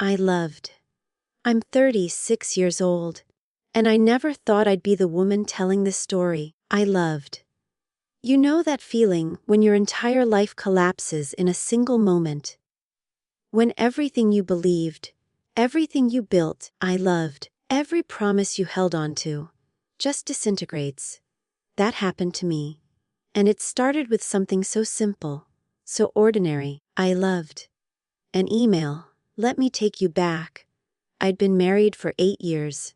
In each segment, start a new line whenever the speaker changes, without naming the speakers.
I loved. I'm 36 years old, and I never thought I'd be the woman telling this story. I loved. You know that feeling when your entire life collapses in a single moment? When everything you believed, everything you built, I loved, every promise you held on to, just disintegrates. That happened to me. And it started with something so simple, so ordinary. I loved. An email. Let me take you back. I'd been married for 8 years.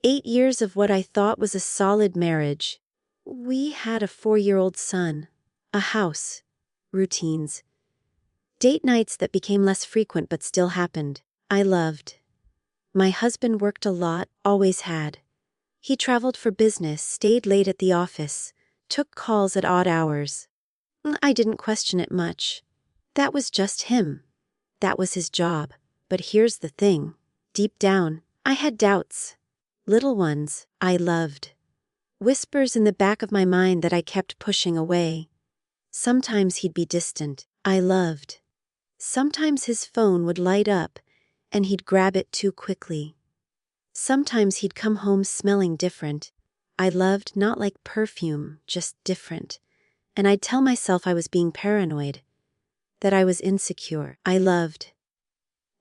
8 years of what I thought was a solid marriage. We had a 4-year-old son, a house, routines. Date nights that became less frequent but still happened. I loved. My husband worked a lot, always had. He traveled for business, stayed late at the office, took calls at odd hours. I didn't question it much. That was just him. That was his job. But here's the thing. Deep down, I had doubts. Little ones. I loved. Whispers in the back of my mind that I kept pushing away. Sometimes he'd be distant. I loved. Sometimes his phone would light up, and he'd grab it too quickly. Sometimes he'd come home smelling different. I loved, not like perfume, just different. And I'd tell myself I was being paranoid, that I was insecure. I loved.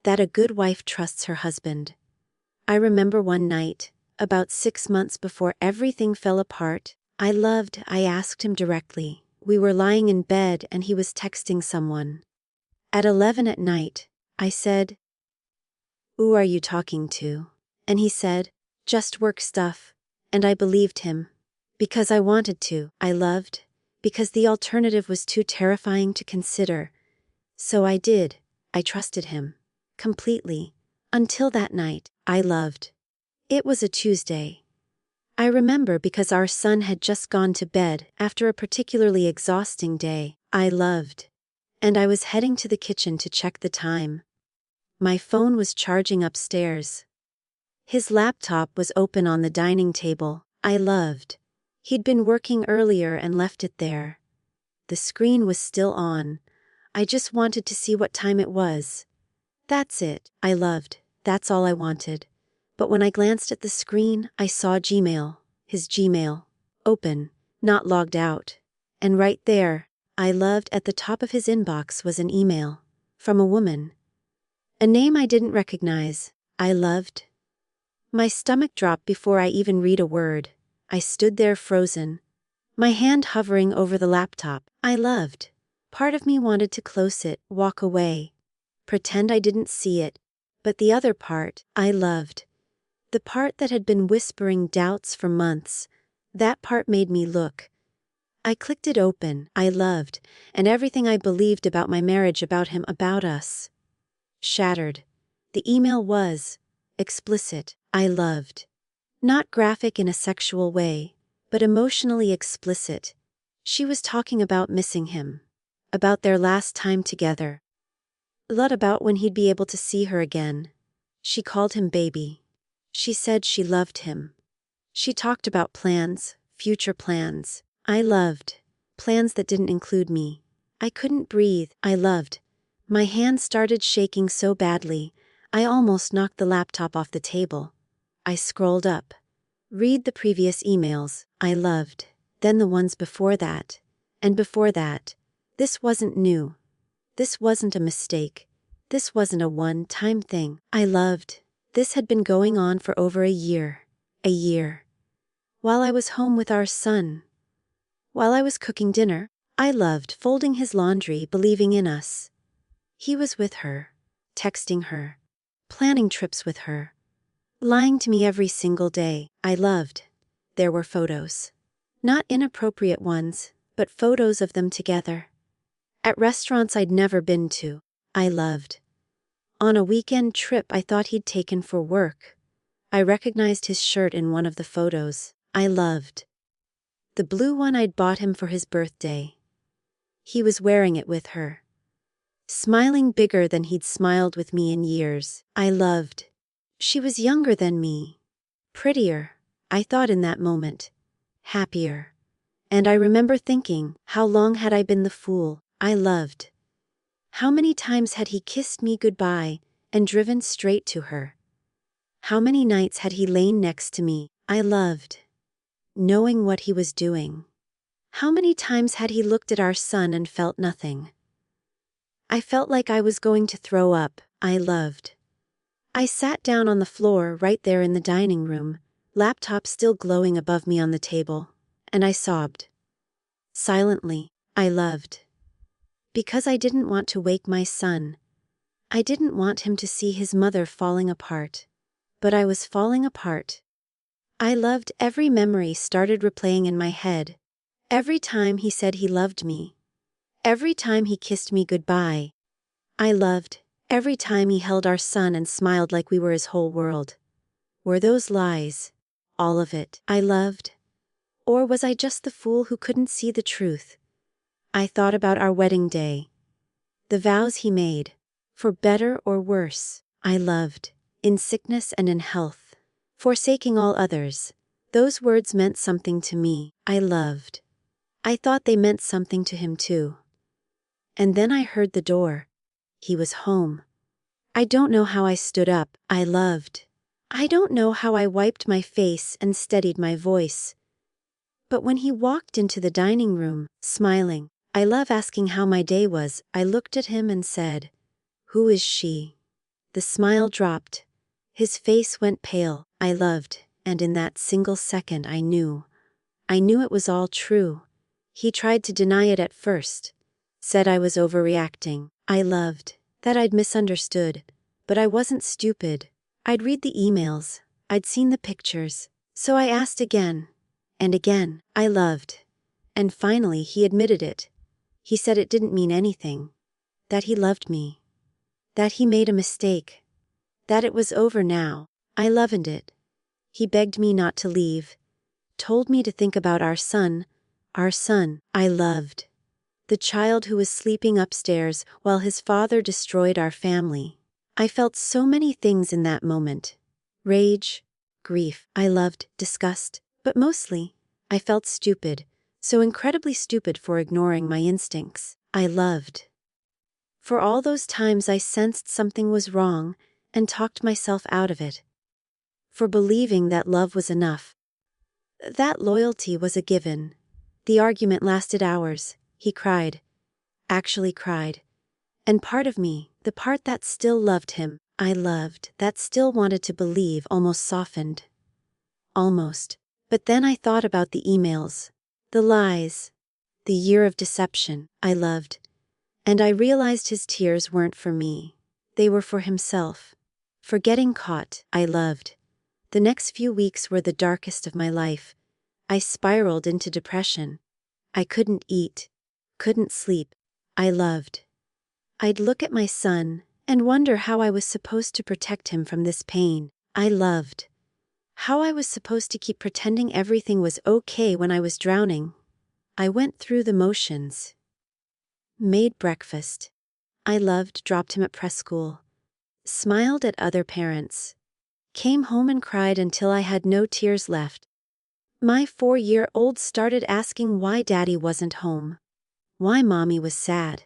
That a good wife trusts her husband. I remember one night, about 6 months before everything fell apart, I asked him directly. We were lying in bed and he was texting someone. At 11 at night, I said, "Who are you talking to?" And he said, "Just work stuff." And I believed him. Because I wanted to. I loved. Because the alternative was too terrifying to consider. So I did. I trusted him. Completely. Until that night, I loved. It was a Tuesday. I remember because our son had just gone to bed after a particularly exhausting day. I loved. And I was heading to the kitchen to check the time. My phone was charging upstairs. His laptop was open on the dining table. I loved. He'd been working earlier and left it there. The screen was still on. I just wanted to see what time it was. That's it. I loved. That's all I wanted. But when I glanced at the screen, I saw Gmail. His Gmail. Open. Not logged out. And right there, I loved, at the top of his inbox was an email. From a woman. A name I didn't recognize. I loved. My stomach dropped before I even read a word. I stood there frozen. My hand hovering over the laptop. I loved. Part of me wanted to close it, walk away. Pretend I didn't see it. But the other part, I loved. The part that had been whispering doubts for months. That part made me look. I clicked it open. I loved. And everything I believed about my marriage, about him, about us. Shattered. The email was explicit. I loved. Not graphic in a sexual way, but emotionally explicit. She was talking about missing him. About their last time together. Not about when he'd be able to see her again. She called him baby. She said she loved him. She talked about plans, future plans. I loved. Plans that didn't include me. I couldn't breathe. I loved. My hand started shaking so badly, I almost knocked the laptop off the table. I scrolled up. Read the previous emails. I loved. Then the ones before that. And before that. This wasn't new. This wasn't a mistake. This wasn't a one-time thing. I loved. This had been going on for over a year. A year. While I was home with our son. While I was cooking dinner, I loved folding his laundry, believing in us. He was with her. Texting her. Planning trips with her. Lying to me every single day. I loved. There were photos. Not inappropriate ones, but photos of them together. At restaurants I'd never been to. I loved. On a weekend trip I thought he'd taken for work. I recognized his shirt in one of the photos. I loved. The blue one I'd bought him for his birthday. He was wearing it with her. Smiling bigger than he'd smiled with me in years. I loved. She was younger than me. Prettier, I thought in that moment. Happier. And I remember thinking, how long had I been the fool? I loved. How many times had he kissed me goodbye, and driven straight to her. How many nights had he lain next to me, I loved, knowing what he was doing? How many times had he looked at our son and felt nothing? I felt like I was going to throw up, I loved. I sat down on the floor right there in the dining room, laptop still glowing above me on the table, and I sobbed. Silently, I loved. Because I didn't want to wake my son. I didn't want him to see his mother falling apart. But I was falling apart. I loved. Every memory started replaying in my head. Every time he said he loved me. Every time he kissed me goodbye. I loved. Every time he held our son and smiled like we were his whole world. Were those lies? All of it. I loved? Or was I just the fool who couldn't see the truth? I thought about our wedding day. The vows he made. For better or worse, I loved. In sickness and in health. Forsaking all others. Those words meant something to me. I loved. I thought they meant something to him too. And then I heard the door. He was home. I don't know how I stood up. I loved. I don't know how I wiped my face and steadied my voice. But when he walked into the dining room, smiling, I love asking how my day was, I looked at him and said, "Who is she?" The smile dropped. His face went pale. I loved, and in that single second I knew. I knew it was all true. He tried to deny it at first. Said I was overreacting. I loved. That I'd misunderstood. But I wasn't stupid. I'd read the emails. I'd seen the pictures. So I asked again. And again. I loved. And finally he admitted it. He said it didn't mean anything. That he loved me. That he made a mistake. That it was over now. I loved it. He begged me not to leave. Told me to think about our son I loved. The child who was sleeping upstairs while his father destroyed our family. I felt so many things in that moment. Rage, grief, I loved, disgust, but mostly, I felt stupid, so incredibly stupid for ignoring my instincts. I loved. For all those times I sensed something was wrong and talked myself out of it. For believing that love was enough. That loyalty was a given. The argument lasted hours. He cried. Actually cried. And part of me, the part that still loved him, I loved, that still wanted to believe, almost softened. Almost. But then I thought about the emails. The lies. The year of deception, I loved. And I realized his tears weren't for me. They were for himself. For getting caught, I loved. The next few weeks were the darkest of my life. I spiraled into depression. I couldn't eat. Couldn't sleep. I loved. I'd look at my son and wonder how I was supposed to protect him from this pain. I loved. How I was supposed to keep pretending everything was okay when I was drowning. I went through the motions. Made breakfast. I loved, dropped him at preschool. Smiled at other parents. Came home and cried until I had no tears left. My 4-year-old started asking why Daddy wasn't home. Why Mommy was sad.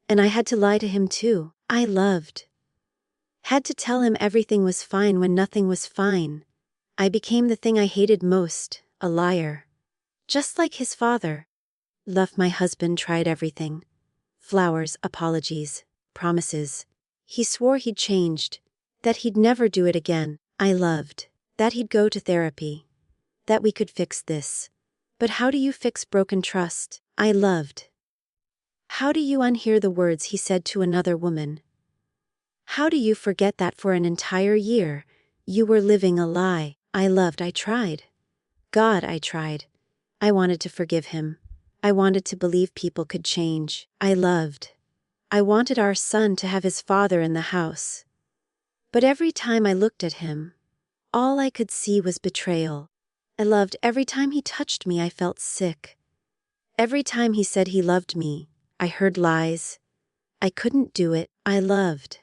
And I had to lie to him too. I loved. Had to tell him everything was fine when nothing was fine. I became the thing I hated most, a liar. Just like his father. Loved my husband, tried everything. Flowers, apologies, promises. He swore he'd changed. That he'd never do it again. I loved. That he'd go to therapy. That we could fix this. But how do you fix broken trust? I loved. How do you unhear the words he said to another woman? How do you forget that for an entire year, you were living a lie? I loved. I tried. God, I tried. I wanted to forgive him. I wanted to believe people could change. I loved. I wanted our son to have his father in the house. But every time I looked at him, all I could see was betrayal. I loved. Every time he touched me, I felt sick. Every time he said he loved me, I heard lies. I couldn't do it. I loved.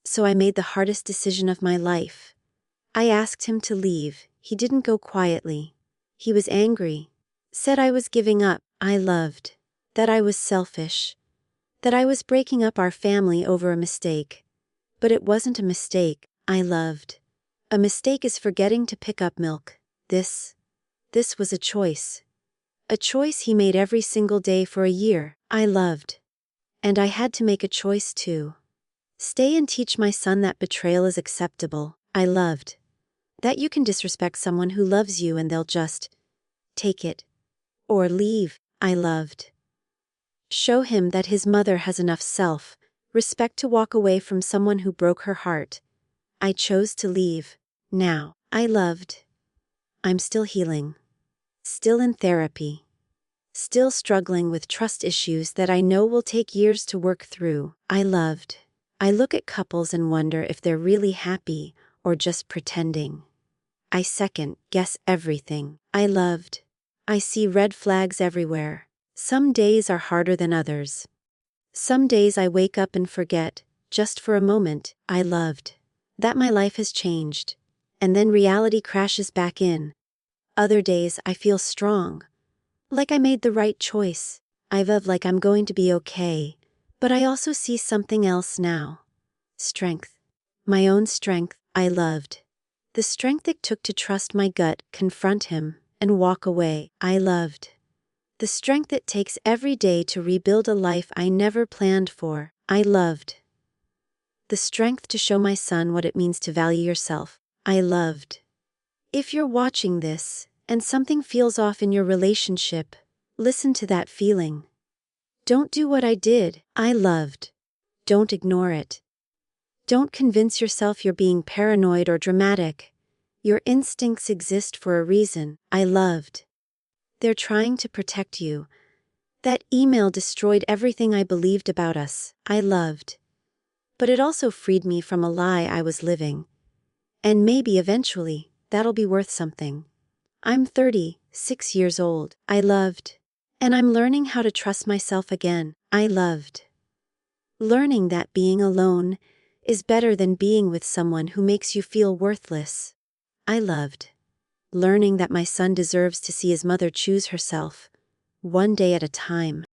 So I made the hardest decision of my life. I asked him to leave. He didn't go quietly. He was angry. Said I was giving up. I loved. That I was selfish. That I was breaking up our family over a mistake. But it wasn't a mistake. I loved. A mistake is forgetting to pick up milk. This was a choice. A choice he made every single day for a year. I loved. And I had to make a choice too. Stay and teach my son that betrayal is acceptable. I loved. That you can disrespect someone who loves you and they'll just take it. Or leave. I loved. Show him that his mother has enough self-respect to walk away from someone who broke her heart. I chose to leave. Now, I loved. I'm still healing. Still in therapy. Still struggling with trust issues that I know will take years to work through. I loved. I look at couples and wonder if they're really happy or just pretending. I second-guess everything. I loved. I see red flags everywhere. Some days are harder than others. Some days I wake up and forget, just for a moment, I loved. That my life has changed. And then reality crashes back in. Other days I feel strong. Like I made the right choice. I love like I'm going to be okay. But I also see something else now. Strength. My own strength, I loved. The strength it took to trust my gut, confront him, and walk away, I loved. The strength it takes every day to rebuild a life I never planned for, I loved. The strength to show my son what it means to value yourself, I loved. If you're watching this, and something feels off in your relationship, listen to that feeling. Don't do what I did. I loved. Don't ignore it. Don't convince yourself you're being paranoid or dramatic. Your instincts exist for a reason. I loved. They're trying to protect you. That email destroyed everything I believed about us. I loved. But it also freed me from a lie I was living. And maybe eventually, that'll be worth something. I'm 36 years old. I loved. And I'm learning how to trust myself again. I loved. Learning that being alone is better than being with someone who makes you feel worthless. I loved. Learning that my son deserves to see his mother choose herself, one day at a time.